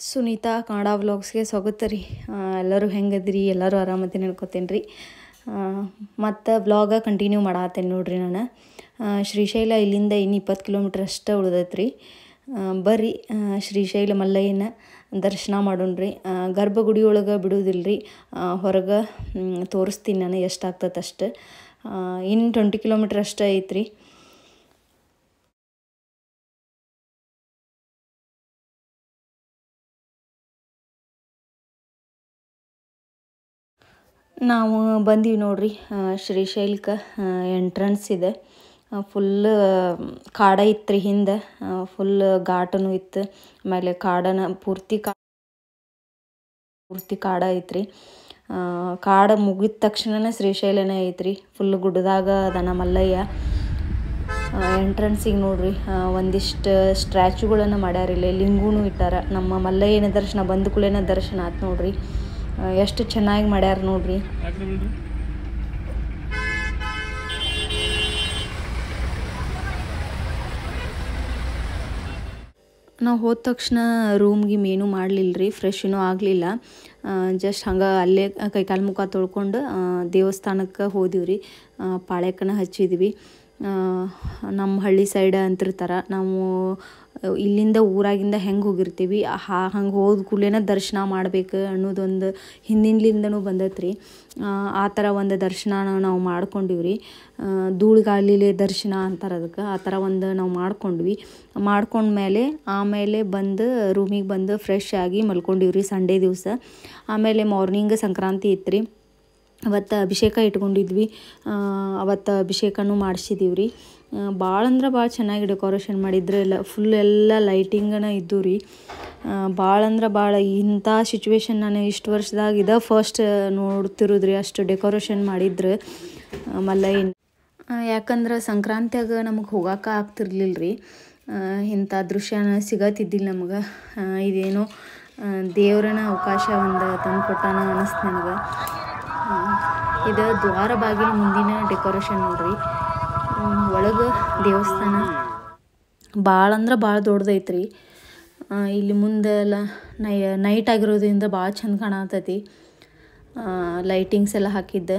ಸುನೀತಾ ಕನ್ನಡ ವ್ಲಾಗ್ಸ್ಗೆ ಸ್ವಾಗತ ರೀ. ಎಲ್ಲರೂ ಹೆಂಗದ್ರಿ? ಎಲ್ಲರೂ ಆರಾಮತ್ತೀನಿ ಅನ್ಕೋತೇನೆ ರೀ. ಮತ್ತು ವ್ಲಾಗ ಕಂಟಿನ್ಯೂ ಮಾಡತ್ತೇನೆ ನೋಡ್ರಿ. ನಾನು ಶ್ರೀಶೈಲ ಇಲ್ಲಿಂದ ಇನ್ನು 20 ಕಿಲೋಮೀಟ್ರ್ ಅಷ್ಟೇ ಉಳ್ದೈತೆ ರೀ. ಬರ್ರಿ ಶ್ರೀಶೈಲ ಮಲ್ಲಯ್ಯನ ದರ್ಶನ ಮಾಡೋಣ್ರಿ. ಗರ್ಭಗುಡಿ ಒಳಗೆ ಬಿಡುವುದಿಲ್ಲ ರೀ, ಹೊರಗೆ ತೋರಿಸ್ತೀನಿ ನಾನು ಎಷ್ಟಾಗ್ತದೆ ಅಷ್ಟು. ಇನ್ನು 20 ಕಿಲೋಮೀಟ್ರ್ ಅಷ್ಟೇ ಐತ್ರಿ. ನಾವು ಬಂದೀವಿ ನೋಡ್ರಿ ಶ್ರೀಶೈಲಕ್ಕೆ. ಎಂಟ್ರೆನ್ಸ್ ಇದೆ, ಫುಲ್ ಕಾಡ ಇತ್ತು ರೀ ಹಿಂದೆ, ಫುಲ್ ಘಾಟನು ಇತ್ತು. ಆಮೇಲೆ ಕಾಡನ ಪೂರ್ತಿ ಕಾಡ ಐತ್ರಿ. ಕಾಡ ಮುಗಿದ ತಕ್ಷಣನೇ ಶ್ರೀಶೈಲನೇ ಐತ್ರಿ. ಫುಲ್ ಗುಡ್ಡದಾಗ ಅದನ ಮಲ್ಲಯ್ಯ. ಎಂಟ್ರೆನ್ಸಿಗೆ ನೋಡ್ರಿ ಒಂದಿಷ್ಟು ಸ್ಟ್ಯಾಚ್ಯುಗಳನ್ನು ಮಾಡ್ಯಾರಿಲ್ಲ, ಲಿಂಗೂನು ಇಟ್ಟಾರ. ನಮ್ಮ ಮಲ್ಲಯ್ಯನ ದರ್ಶನ ಬಂದ ಕೂಡಲೇ ದರ್ಶನ ಆಯ್ತು ನೋಡ್ರಿ. ಎಷ್ಟು ಚೆನ್ನಾಗಿ ಮಾಡ್ಯಾರ ನೋಡ್ರಿ. ನಾವು ಹೋದ ತಕ್ಷಣ ರೂಮ್ಗೆ ಏನೂ ಮಾಡಲಿಲ್ಲ ರೀ, ಫ್ರೆಶ್ನೂ ಆಗಲಿಲ್ಲ. ಜಸ್ಟ್ ಹಂಗೆ ಅಲ್ಲೇ ಕೈಕಾಲು ಮುಖ ತೊಳ್ಕೊಂಡು ದೇವಸ್ಥಾನಕ್ಕೆ ಹೋದಿವಿ ರೀ. ಪಾಳ್ಯಕ್ಕನ ಹಚ್ಚಿದ್ವಿ. ನಮ್ಮ ಹಳ್ಳಿ ಸೈಡ್ ಅಂತಿರ್ತಾರೆ, ನಾವು ಇಲ್ಲಿಂದ ಊರಾಗಿಂದ ಹೆಂಗೆ ಹೋಗಿರ್ತೀವಿ ಹಂಗೆ ಹೋದ ಕೂಡಲೇ ದರ್ಶನ ಮಾಡಬೇಕು ಅನ್ನೋದೊಂದು ಹಿಂದಿಂದಲೂ ಬಂದೈತೆ ರೀ. ಆ ಥರ ಒಂದು ದರ್ಶನ ನಾವು ಮಾಡ್ಕೊಂಡಿವ್ರಿ. ಧೂಳುಗಾಲಿಲೆ ದರ್ಶನ ಅಂತಾರೆ ಅದಕ್ಕೆ. ಆ ಥರ ಒಂದು ನಾವು ಮಾಡ್ಕೊಂಡ್ವಿ. ಆಮೇಲೆ ಬಂದು ರೂಮಿಗೆ ಬಂದು ಫ್ರೆಶ್ ಆಗಿ ಮಲ್ಕೊಂಡಿವ್ರಿ ಸಂಡೇ ದಿವಸ. ಆಮೇಲೆ ಮಾರ್ನಿಂಗ್ ಸಂಕ್ರಾಂತಿ ಇತ್ತು ರೀ. ಅವತ್ತು ಅಭಿಷೇಕ ಇಟ್ಕೊಂಡಿದ್ವಿ. ಅವತ್ತು ಅಭಿಷೇಕನೂ ಮಾಡಿಸಿದೀವಿ ರೀ. ಭಾಳ ಅಂದ್ರೆ ಭಾಳ ಚೆನ್ನಾಗಿ ಡೆಕೋರೇಷನ್ ಮಾಡಿದ್ರು. ಫುಲ್ ಎಲ್ಲ ಲೈಟಿಂಗನ ಇದ್ದು ರೀ. ಭಾಳ ಅಂದ್ರೆ ಭಾಳ ಇಂಥ ಸಿಚುವೇಶನ್ ನಾನು ಇಷ್ಟು ವರ್ಷದಾಗ ಇದೇ ಫಸ್ಟ್ ನೋಡ್ತಿರೋದ್ರಿ. ಅಷ್ಟು ಡೆಕೋರೇಷನ್ ಮಾಡಿದ್ರು ಮಲ್ಲಯ್ಯನ. ಯಾಕಂದ್ರೆ ಸಂಕ್ರಾಂತಿಯಾಗ ನಮಗೆ ಹೋಗೋಕೆ ಆಗ್ತಿರ್ಲಿಲ್ಲ ರೀ. ಇಂಥ ದೃಶ್ಯನ ಸಿಗತ್ತಿದ್ದಿಲ್ಲ ನಮಗೆ. ಇದೇನೋ ದೇವ್ರನ ಅವಕಾಶ ಒಂದು ತಂದು ಕೊಟ್ಟಾನ ಅನ್ನಿಸ್ತು ನನಗೆ. ಇದು ದ್ವಾರ ಬಾಗಿಲು ಮುಂದಿನ ಡೆಕೋರೇಷನ್ ನೋಡ್ರಿ. ಒಳಗೆ ದೇವಸ್ಥಾನ ಭಾಳ ಅಂದ್ರೆ ಭಾಳ ದೊಡ್ಡದೈತ್ರಿ. ಇಲ್ಲಿ ಮುಂದೆಲ್ಲ ನೈಟ್ ಆಗಿರೋದ್ರಿಂದ ಭಾಳ ಚಂದ ಕಾಣತೈತಿ. ಲೈಟಿಂಗ್ಸ್ ಎಲ್ಲ ಹಾಕಿದ್ದೆ.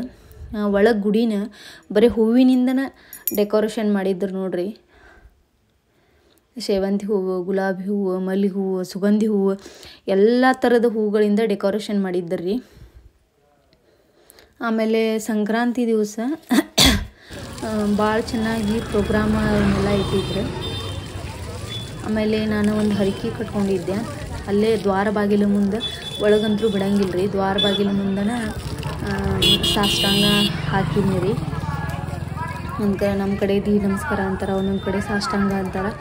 ಒಳಗೆ ಗುಡಿನ ಬರೀ ಹೂವಿನಿಂದನೇ ಡೆಕೋರೇಷನ್ ಮಾಡಿದ್ರು ನೋಡ್ರಿ. ಸೇವಂತಿ ಹೂವು, ಗುಲಾಬಿ ಹೂವು, ಮಲ್ಲಿಗೆ ಹೂವು, ಸುಗಂಧಿ ಹೂವು, ಎಲ್ಲ ಥರದ ಹೂಗಳಿಂದ ಡೆಕೋರೇಷನ್ ಮಾಡಿದ್ದರ್ರಿ. ಆಮೇಲೆ ಸಂಕ್ರಾಂತಿ ದಿವಸ ಭಾಳ ಚೆನ್ನಾಗಿ ಪ್ರೋಗ್ರಾಮ್ ಎಲ್ಲ ಇಟ್ಟಿದ್ರು. ಆಮೇಲೆ ನಾನು ಒಂದು ಹರಕೆ ಕಟ್ಕೊಂಡಿದ್ದೆ ಅಲ್ಲೇ ದ್ವಾರ ಬಾಗಿಲು ಮುಂದೆ. ಒಳಗಂತೂ ಬಿಡಂಗಿಲ್ಲ ರೀ, ದ್ವಾರ ಬಾಗಿಲು ಮುಂದೆನ ಸಾಷ್ಟಾಂಗ ಹಾಕಿನಿ ರೀ. ನಮ್ಮ ಕಡೆ ನಮಸ್ಕಾರ ಅಂತಾರೆ, ಒಂದೊಂದು ಕಡೆ ಸಾಷ್ಟಾಂಗ ಅಂತಾರೆ.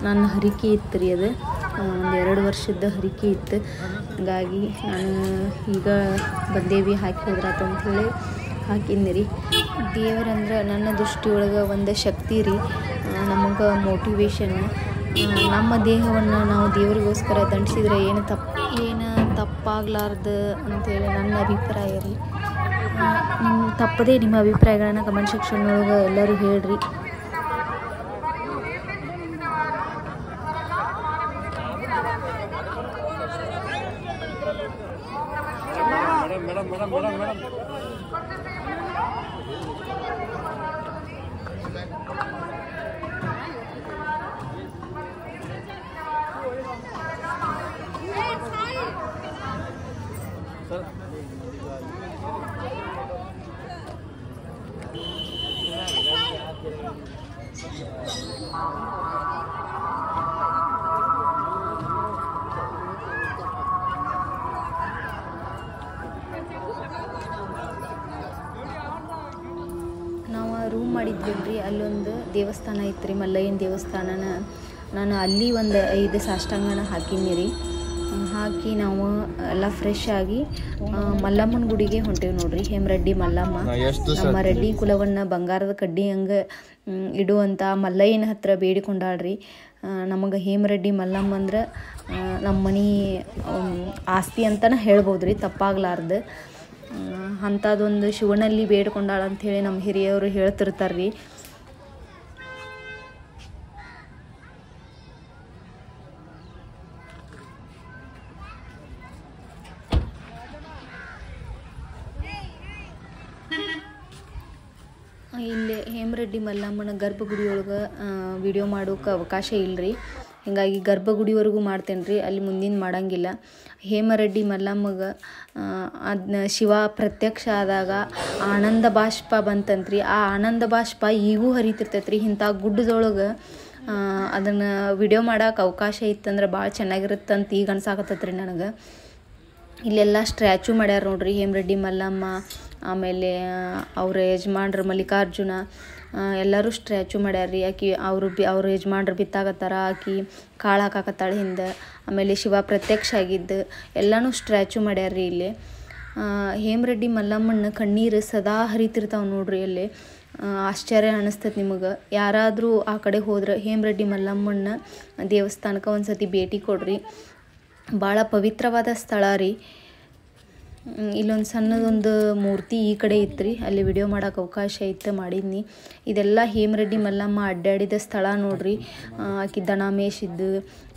ನನ್ನ ಹರಕೆ ಇತ್ತು ರೀ, ಅದು ಒಂದು 2 ವರ್ಷದ ಹರಕೆ ಇತ್ತು. ಹಾಗಾಗಿ ನಾನು ಈಗ ಬಂದೇವಿ ಹಾಕಿ ಹೋದ್ರಾತ ಅಂಥೇಳಿ ಹಾಕಿನಿ ರೀ. ದೇವರಂದ್ರೆ ನನ್ನ ದೃಷ್ಟಿಯೊಳಗೆ ಒಂದು ಶಕ್ತಿ ರೀ, ನಮಗೆ ಮೋಟಿವೇಶನ್. ನಮ್ಮ ದೇಹವನ್ನು ನಾವು ದೇವರಿಗೋಸ್ಕರ ದಂಡಿಸಿದ್ರೆ ಏನು ತಪ್ಪಾಗಲಾರ್ದು ಅಂಥೇಳಿ ನನ್ನ ಅಭಿಪ್ರಾಯ ರೀ. ತಪ್ಪದೇ ನಿಮ್ಮ ಅಭಿಪ್ರಾಯಗಳನ್ನ ಕಮೆಂಟ್ ಸೆಕ್ಷನ್ ಒಳಗೆ ಎಲ್ಲರೂ ಹೇಳ್ರಿ. ನಾವು ರೂಮ್ ಮಾಡಿದ್ವಿ. ಅಲ್ಲೊಂದು ದೇವಸ್ಥಾನ ಇತ್ತು ರೀ, ಮಲ್ಲಯ್ಯನ ದೇವಸ್ಥಾನನ. ನಾನು ಅಲ್ಲಿ ಒಂದು 5 ಸಾಷ್ಟಾಂಗನ ಹಾಕಿನಿ ರೀ. ಹಾಕಿ ನಾವು ಎಲ್ಲ ಫ್ರೆಶ್ ಆಗಿ ಮಲ್ಲಮ್ಮನ ಗುಡಿಗೆ ಹೊಂಟೇವಿ ನೋಡ್ರಿ. ಹೇಮರೆಡ್ಡಿ ಮಲ್ಲಮ್ಮ, ನಮ್ಮ ರೆಡ್ಡಿ ಕುಲವನ್ನು ಬಂಗಾರದ ಕಡ್ಡಿ ಹಂಗೆ ಇಡುವಂಥ ಮಲ್ಲಯ್ಯನ ಹತ್ರ ಬೇಡಿಕೊಂಡಾಳ್ರಿ. ನಮಗೆ ಹೇಮರೆಡ್ಡಿ ಮಲ್ಲಮ್ಮ ಅಂದ್ರೆ ನಮ್ಮ ಮನೆ ಆಸ್ತಿ ಅಂತಲೇ ಹೇಳ್ಬೋದು ರೀ, ತಪ್ಪಾಗಲಾರ್ದು. ಅಂಥದ್ದೊಂದು ಶಿವನಲ್ಲಿ ಬೇಡ್ಕೊಂಡಾಳ ಅಂಥೇಳಿ ನಮ್ಮ ಹಿರಿಯವರು ಹೇಳ್ತಿರ್ತಾರೆ ರೀ. ಹೇಮರೆಡ್ಡಿ ಮಲ್ಲಮ್ಮನ ಗರ್ಭಗುಡಿಯೊಳಗೆ ವಿಡಿಯೋ ಮಾಡೋಕೆ ಅವಕಾಶ ಇಲ್ಲರಿ. ಹೀಗಾಗಿ ಗರ್ಭಗುಡಿವರೆಗೂ ಮಾಡ್ತೇನೆ ರೀ, ಅಲ್ಲಿ ಮುಂದಿನ ಮಾಡೋಂಗಿಲ್ಲ. ಹೇಮರೆಡ್ಡಿ ಮಲ್ಲಮ್ಮಗೆ ಅದನ್ನ ಶಿವ ಪ್ರತ್ಯಕ್ಷ ಆದಾಗ ಆನಂದ ಬಾಷ್ಪ ಬಂತಂತ್ರಿ. ಆ ಆನಂದ ಬಾಷ್ಪ ಈಗೂ ಹರಿತಿರ್ತೈತೆ ರೀ. ಇಂಥ ಗುಡ್ಡದೊಳಗೆ ಅದನ್ನು ವಿಡಿಯೋ ಮಾಡೋಕೆ ಅವಕಾಶ ಇತ್ತಂದ್ರೆ ಭಾಳ ಚೆನ್ನಾಗಿರುತ್ತಂತ ಈಗ ಅನ್ಸಾಕತ್ತೈತೆ ರೀ ನನಗೆ. ಇಲ್ಲೆಲ್ಲ ಸ್ಟ್ಯಾಚು ಮಾಡ್ಯಾರ ನೋಡ್ರಿ ಹೇಮರೆಡ್ಡಿ ಮಲ್ಲಮ್ಮ, ಆಮೇಲೆ ಅವ್ರ ಯಜಮಾನ್ರು ಮಲ್ಲಿಕಾರ್ಜುನ ಎಲ್ಲರೂ ಸ್ಟ್ಯಾಚು ಮಾಡ್ಯಾರ ರೀ. ಆಕಿ ಅವ್ರ ಯಜಮಾನ್ರು ಬಿತ್ತಾಕತ್ತಾರ, ಆಕಿ ಕಾಳು ಹಾಕಾಕತ್ತಾಳೆ ಹಿಂದೆ. ಆಮೇಲೆ ಶಿವ ಪ್ರತ್ಯಕ್ಷ ಆಗಿದ್ದು ಎಲ್ಲನೂ ಸ್ಟ್ಯಾಚು ಮಾಡ್ಯಾರ ರೀ ಇಲ್ಲಿ. ಹೇಮರೆಡ್ಡಿ ಮಲ್ಲಮ್ಮನ ಕಣ್ಣೀರು ಸದಾ ಹರಿತಿರ್ತಾವೆ ನೋಡ್ರಿ ಅಲ್ಲಿ. ಆಶ್ಚರ್ಯ ಅನ್ನಿಸ್ತೈತೆ ನಿಮಗೆ. ಯಾರಾದರೂ ಆ ಕಡೆ ಹೋದ್ರೆ ಹೇಮರೆಡ್ಡಿ ಮಲ್ಲಮ್ಮನ ದೇವಸ್ಥಾನಕ್ಕೆ ಒಂದು ಸತಿ ಭೇಟಿ ಕೊಡ್ರಿ. ಭಾಳ ಪವಿತ್ರವಾದ ಸ್ಥಳ ರೀ. ಇಲ್ಲೊಂದು ಸಣ್ಣದೊಂದು ಮೂರ್ತಿ ಈ ಕಡೆ ಇತ್ತು ರೀ, ಅಲ್ಲಿ ವಿಡಿಯೋ ಮಾಡೋಕೆ ಅವಕಾಶ ಇತ್ತು, ಮಾಡಿದ್ನಿ. ಇದೆಲ್ಲ ಹೇಮರೆಡ್ಡಿ ಮಲ್ಲಮ್ಮ ಅಡ್ಡಾಡಿದ ಸ್ಥಳ ನೋಡ್ರಿ. ಆಕಿ ದನ ಮೇಯಿಸಿದ್ದು,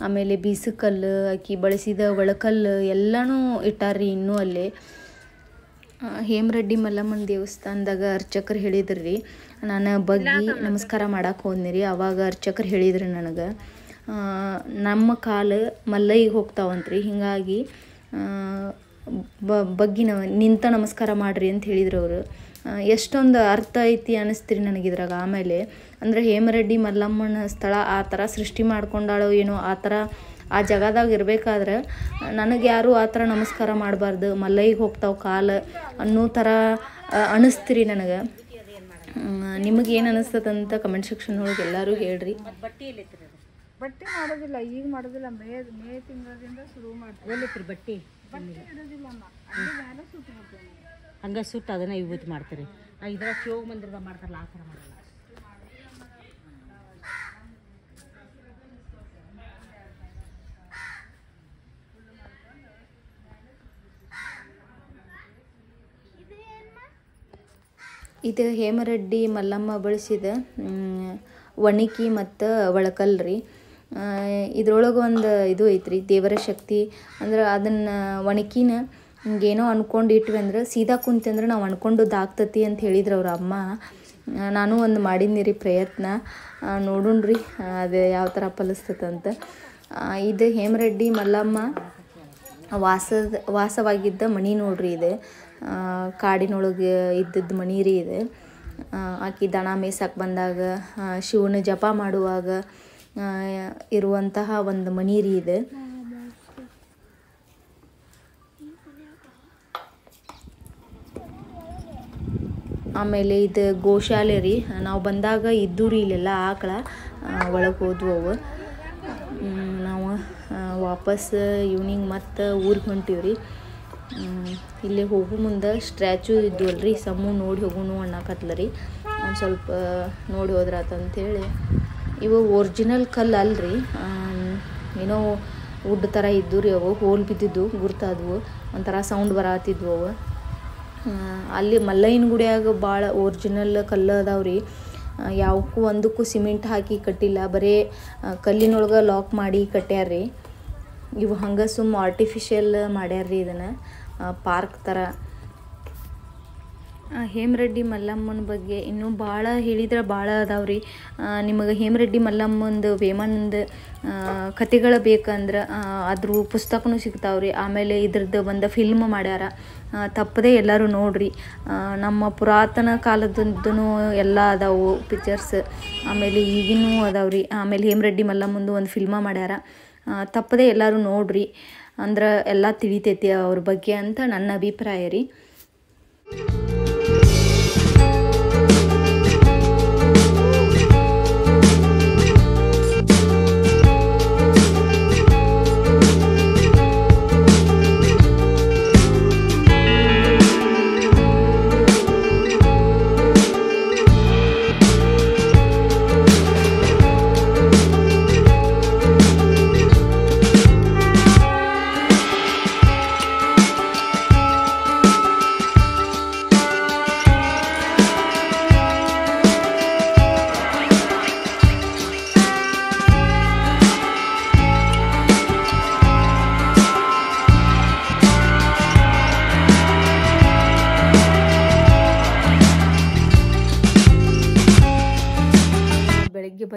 ಆಮೇಲೆ ಬೀಸಕಲ್ಲು, ಆಕಿ ಬಳಸಿದ ಒಳಕಲ್ಲು ಎಲ್ಲನೂ ಇಟ್ಟಾರ್ರಿ ಇನ್ನೂ ಅಲ್ಲೇ. ಹೇಮರೆಡ್ಡಿ ಮಲ್ಲಮ್ಮನ ದೇವಸ್ಥಾನದಾಗ ಅರ್ಚಕರು ಹೇಳಿದ್ರು ರೀ, ನಾನು ಬಗ್ಗಿ ನಮಸ್ಕಾರ ಮಾಡಕ್ಕೆ ಹೋದ್ನಿ ರೀ. ಆವಾಗ ಅರ್ಚಕರು ಹೇಳಿದ್ರು ನನಗೆ, ನಮ್ಮ ಕಾಲು ಮಲ್ಲೈಗೆ ಹೋಗ್ತಾವಂತ್ರಿ, ಹೀಗಾಗಿ ಬಗ್ಗಿ ನಿಂತ ನಮಸ್ಕಾರ ಮಾಡಿರಿ ಅಂತ ಹೇಳಿದ್ರು ಅವರು. ಎಷ್ಟೊಂದು ಅರ್ಥ ಐತಿ ಅನ್ನಿಸ್ತೀರಿ ನನಗಿದ್ರಾಗ. ಆಮೇಲೆ ಅಂದರೆ ಹೇಮರೆಡ್ಡಿ ಮಲ್ಲಮ್ಮನ ಸ್ಥಳ ಆ ಥರ ಸೃಷ್ಟಿ ಮಾಡ್ಕೊಂಡಾಳೋ ಏನೋ, ಆ ಥರ ಆ ಜಾಗದಾಗ ಇರಬೇಕಾದ್ರೆ ನನಗೆ ಯಾರೂ ಆ ಥರ ನಮಸ್ಕಾರ ಮಾಡಬಾರ್ದು, ಮಲ್ಲೈಗೆ ಹೋಗ್ತಾವೆ ಕಾಲು ಅನ್ನೋ ಥರ ಅನ್ನಿಸ್ತೀರಿ ನನಗೆ. ನಿಮಗೇನು ಅನ್ನಿಸ್ತದಂತ ಕಮೆಂಟ್ ಸೆಕ್ಷನ್ ಒಳಗೆ ಎಲ್ಲರೂ ಹೇಳ್ರಿ. ಬಟ್ಟೆ ಮಾಡೋದಿಲ್ಲ, ಈಗ ಮಾಡೋದಿಲ್ಲ, ಮೇ ತಿಂಗಳಿಂದ ಶುರು ಮಾಡ್ತೀವಿ. ಬಟ್ಟೆ ಇರೋದಿಲ್ಲಮ್ಮ, ಹಂಗೆ ಸುಟ್ಟು ಅದನ್ನ ಯೂಸ್ ಮಾಡ್ತೀರಿ. ಇದ್ರಾಗ ಶಿವ ಮಂದಿರದಾಗ ಮಾಡ್ತಾರಲ್ಲ ಆ ಥರ ಮಾಡಲ್ಲ. ಇದು ಹೇಮರೆಡ್ಡಿ ಮಲ್ಲಮ್ಮ ಬಳಸಿದ ಒಣಕಿ ಮತ್ತು ಒಳಕಲ್ರಿ. ಇದ್ರೊಳಗೆ ಒಂದು ಇದು ಐತ್ರಿ, ದೇವರ ಶಕ್ತಿ. ಅಂದ್ರೆ ಅದನ್ನು ಒಣಕಿನ ಹಿಂಗೇನೋ ಅಂದ್ಕೊಂಡು ಇಟ್ವಿ ಅಂದ್ರೆ ಸೀದಾ ಕುಂತಂದ್ರೆ ನಾವು ಅಂದ್ಕೊಂಡದ್ದು ಆಗ್ತತಿ ಅಂತ ಹೇಳಿದ್ರು ಅವ್ರ ಅಮ್ಮ. ನಾನು ಒಂದು ಮಾಡಿದ್ನಿ ರೀ ಪ್ರಯತ್ನ, ನೋಡೋಣ್ರಿ ಅದು ಯಾವ ಥರ ಫಲಿಸ್ತದಂತ. ಇದು ಹೇಮರೆಡ್ಡಿ ಮಲ್ಲಮ್ಮ ವಾಸವಾಗಿದ್ದ ಮಣಿ ನೋಡ್ರಿ. ಇದು ಕಾಡಿನೊಳಗೆ ಇದ್ದದ್ದು ಮಣಿ ರೀ ಇದು. ಆಕಿ ದನ ಮೇಯ್ಸಕ್ಕೆ ಬಂದಾಗ, ಶಿವನ ಜಪ ಮಾಡುವಾಗ ಇರುವಂತಹ ಒಂದು ಮಣಿ ರೀ ಇದು. ಆಮೇಲೆ ಇದು ಗೋಶಾಲೆ ರೀ. ನಾವು ಬಂದಾಗ ಇದ್ದು ರೀ ಇಲ್ಲೆಲ್ಲ ಆಕಳ, ಒಳಗೆ ಹೋದ್ವು ಅವು. ನಾವು ವಾಪಸ್ ಈವ್ನಿಂಗ್ ಮತ್ತು ಊರಿಗೆ ಹೊಂಟೀವಿ ರೀ. ಇಲ್ಲಿ ಹೋಗೋ ಮುಂದೆ ಸ್ಟ್ಯಾಚು ಇದ್ವಲ್ರಿ, ಸಮ್ಮು ನೋಡಿ ಹೋಗೋನು ಅನ್ನಕತ್ಲ ರೀ. ಒಂದು ಸ್ವಲ್ಪ ನೋಡಿ ಹೋದ್ರಾತಂಥೇಳಿ. ಇವು ಒರಿಜಿನಲ್ ಕಲ್ಲು ಅಲ್ರಿ, ಏನೋ ವುಡ್ ಥರ ಇದ್ದು ರೀ. ಅವು ಹೋಲ್ ಬಿದ್ದಿದ್ದು ಗುರ್ತಾದವು, ಒಂಥರ ಸೌಂಡ್ ಬರತ್ತಿದ್ವು ಅವು. ಅಲ್ಲಿ ಮಲ್ಲಯ್ಯನ ಗುಡಿಯಾಗ ಭಾಳ ಒರಿಜಿನಲ್ ಕಲ್ಲು ಅದಾವ್ರಿ. ಯಾವಕ್ಕೂ ಒಂದಕ್ಕೂ ಸಿಮೆಂಟ್ ಹಾಕಿ ಕಟ್ಟಿಲ್ಲ, ಬರೀ ಕಲ್ಲಿನೊಳಗೆ ಲಾಕ್ ಮಾಡಿ ಕಟ್ಟ್ಯಾರ್ರಿ. ಇವು ಹಂಗೆ ಸುಮ್ಮ ಆರ್ಟಿಫಿಷಿಯಲ್ ಮಾಡ್ಯಾರ್ರಿ ಇದನ್ನು, ಪಾರ್ಕ್ ಥರ. ಹೇಮರೆಡ್ಡಿ ಮಲ್ಲಮ್ಮನ ಬಗ್ಗೆ ಇನ್ನೂ ಭಾಳ ಹೇಳಿದ್ರೆ ಭಾಳ ಅದಾವ್ರಿ. ನಿಮಗೆ ಹೇಮರೆಡ್ಡಿ ಮಲ್ಲಮ್ಮಂದು ವೇಮನಂದು ಕತೆಗಳು ಬೇಕಂದ್ರೆ ಅದ್ರ ಪುಸ್ತಕನೂ ಸಿಗ್ತಾವ್ರಿ. ಆಮೇಲೆ ಇದ್ರದ್ದು ಒಂದು ಫಿಲ್ಮ್ ಮಾಡ್ಯಾರ, ತಪ್ಪದೇ ಎಲ್ಲರೂ ನೋಡ್ರಿ. ನಮ್ಮ ಪುರಾತನ ಕಾಲದ್ದು ಎಲ್ಲ ಅದಾವು ಪಿಕ್ಚರ್ಸ್, ಆಮೇಲೆ ಈಗಿನೂ ಅದಾವ್ರಿ. ಆಮೇಲೆ ಹೇಮರೆಡ್ಡಿ ಮಲ್ಲಮ್ಮಂದು ಒಂದು ಫಿಲ್ಮ ಮಾಡ್ಯಾರ, ತಪ್ಪದೇ ಎಲ್ಲರೂ ನೋಡ್ರಿ. ಅಂದ್ರೆ ಎಲ್ಲ ತಿಳಿತೈತಿ ಅವ್ರ ಬಗ್ಗೆ ಅಂತ ನನ್ನ ಅಭಿಪ್ರಾಯ ರೀ.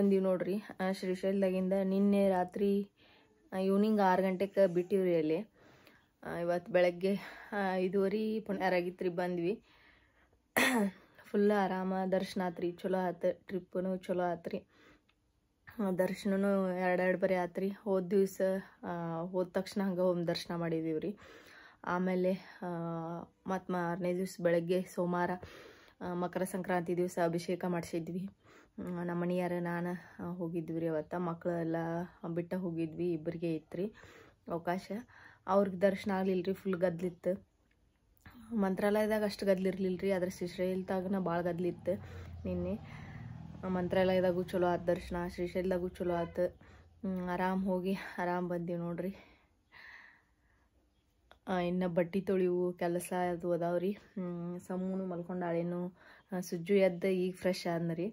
ಬಂದೀವಿ ನೋಡ್ರಿ ಶ್ರೀಶೈಲದಾಗಿಂದ. ನಿನ್ನೆ ರಾತ್ರಿ ಈವ್ನಿಂಗ್ 6 ಗಂಟೆಗೆ ಬಿಟ್ಟಿವ್ರಿ ಅಲ್ಲಿ. ಇವತ್ತು ಬೆಳಗ್ಗೆ 5:30 ಪುಣ್ಯಾರಾಗಿತ್ತು ರೀ, ಬಂದ್ವಿ. ಫುಲ್ ಆರಾಮ ದರ್ಶನ ಆತ್ರಿ, ಚಲೋ ಆತು. ಟ್ರಿಪ್ಪನು ಚಲೋ ಆತ್ರಿ. ದರ್ಶನೂ 2 ಬರೀ ಆತ್ರಿ. ಹೋದ ತಕ್ಷಣ ಹಂಗೆ ಹೋಮ್ ದರ್ಶನ ಮಾಡಿದೀವಿ ರೀ. ಆಮೇಲೆ ಮತ್ತು ಮಾರನೇ ದಿವ್ಸ ಬೆಳಗ್ಗೆ ಸೋಮವಾರ ಮಕರ ಸಂಕ್ರಾಂತಿ ದಿವಸ ಅಭಿಷೇಕ ಮಾಡಿಸಿದ್ವಿ. ನಮ್ಮ ಮನೆಯಾರ ನಾನು ಹೋಗಿದ್ವಿ ರೀ. ಅವತ್ತು ಮಕ್ಕಳೆಲ್ಲ ಬಿಟ್ಟು ಹೋಗಿದ್ವಿ, ಇಬ್ಬರಿಗೆ ಇತ್ತು ಅವಕಾಶ. ಅವ್ರಿಗೆ ದರ್ಶನ ಆಗಲಿಲ್ಲ ರೀ, ಫುಲ್ ಗದ್ಲಿತ್ತು. ಮಂತ್ರಾಲಯದಾಗ ಅಷ್ಟು ಗದ್ಲಿರ್ಲಿಲ್ಲ ರೀ, ಆದರೆ ಶ್ರೀಶೈಲದಾಗನ ಭಾಳ ಗದ್ಲಿತ್ತು ನಿನ್ನೆ. ಮಂತ್ರಾಲಯದಾಗೂ ಚಲೋ ಆತು ದರ್ಶನ, ಶ್ರೀಶೈಲದಾಗೂ ಚಲೋ ಆತು. ಆರಾಮ್ ಹೋಗಿ ಆರಾಮ್ ಬಂದೀವಿ ನೋಡ್ರಿ. ಇನ್ನು ಬಟ್ಟೆ ತೊಳಿವು ಕೆಲಸ ಅದು ಅದಾವ್ರಿ. ಸಮೂನು ಮಲ್ಕೊಂಡಾಳೇನು, ಸುಜ್ಜು ಎದ್ದು ಈಗ ಫ್ರೆಶ್ ಆದ್ನರಿ.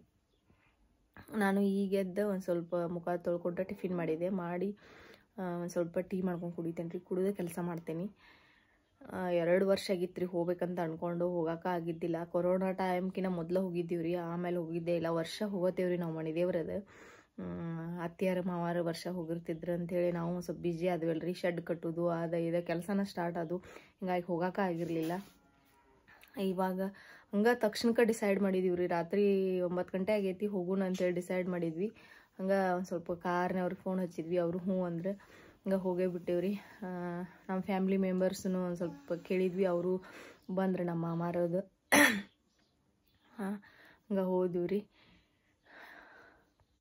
ನಾನು ಈಗ ಎದ್ದು ಒಂದು ಸ್ವಲ್ಪ ಮುಖ ತೊಳ್ಕೊಂಡು ಟಿಫಿನ್ ಮಾಡಿದೆ. ಮಾಡಿ ಒಂದು ಸ್ವಲ್ಪ ಟೀ ಮಾಡ್ಕೊಂಡು ಕುಡಿತೇನೆ ರೀ. ಕುಡಿದು ಕೆಲಸ ಮಾಡ್ತೇನೆ. 2 ವರ್ಷ ಆಗಿತ್ತು ರೀ ಹೋಗ್ಬೇಕಂತ ಅಂದ್ಕೊಂಡು, ಹೋಗೋಕೆ ಆಗಿದ್ದಿಲ್ಲ. ಕೊರೋನಾ ಟೈಮ್ಕಿನ್ನ ಮೊದಲು ಹೋಗಿದ್ದೀವಿ ರೀ, ಆಮೇಲೆ ಹೋಗಿದ್ದೆ ಇಲ್ಲ. ವರ್ಷ ಹೋಗೋತೇವೆ ರೀ ನಾವು, ಮನೆ ದೇವ್ರದು. ಅತ್ತಿಯಾರ ಮಾವಾರ ವರ್ಷ ಹೋಗಿರ್ತಿದ್ರು ಅಂಥೇಳಿ ನಾವು ಸ್ವಲ್ಪ ಬ್ಯುಸಿ ಆದ್ವಲ್ಲ ರೀ. ಶೆಡ್ ಕಟ್ಟೋದು ಇದು ಕೆಲಸನ ಸ್ಟಾರ್ಟ್ ಆದವು, ಹಿಂಗಾಗಿ ಹೋಗೋಕೆ ಆಗಿರಲಿಲ್ಲ. ಇವಾಗ ಹಂಗೆ ತಕ್ಷಣಕ್ಕೆ ಡಿಸೈಡ್ ಮಾಡಿದೀವಿ ರೀ. ರಾತ್ರಿ 9 ಗಂಟೆ ಆಗೈತಿ, ಹೋಗೋಣ ಅಂತೇಳಿ ಡಿಸೈಡ್ ಮಾಡಿದ್ವಿ. ಹಂಗೆ ಒಂದು ಸ್ವಲ್ಪ ಕಾರ್ನವ್ರಿಗೆ ಫೋನ್ ಹಚ್ಚಿದ್ವಿ, ಅವರು ಹ್ಞೂ ಅಂದ್ರೆ ಹಂಗೆ ಹೋಗೇ ಬಿಟ್ಟೇವ್ರಿ. ನಮ್ಮ ಫ್ಯಾಮ್ಲಿ ಮೆಂಬರ್ಸ್ನು ಒಂದು ಸ್ವಲ್ಪ ಕೇಳಿದ್ವಿ, ಅವರು ಬಂದ್ರೆ ನಮ್ಮ ಮಾಮಾರದು. ಹಂಗೆ ಹೋದ್ವಿ ರೀ.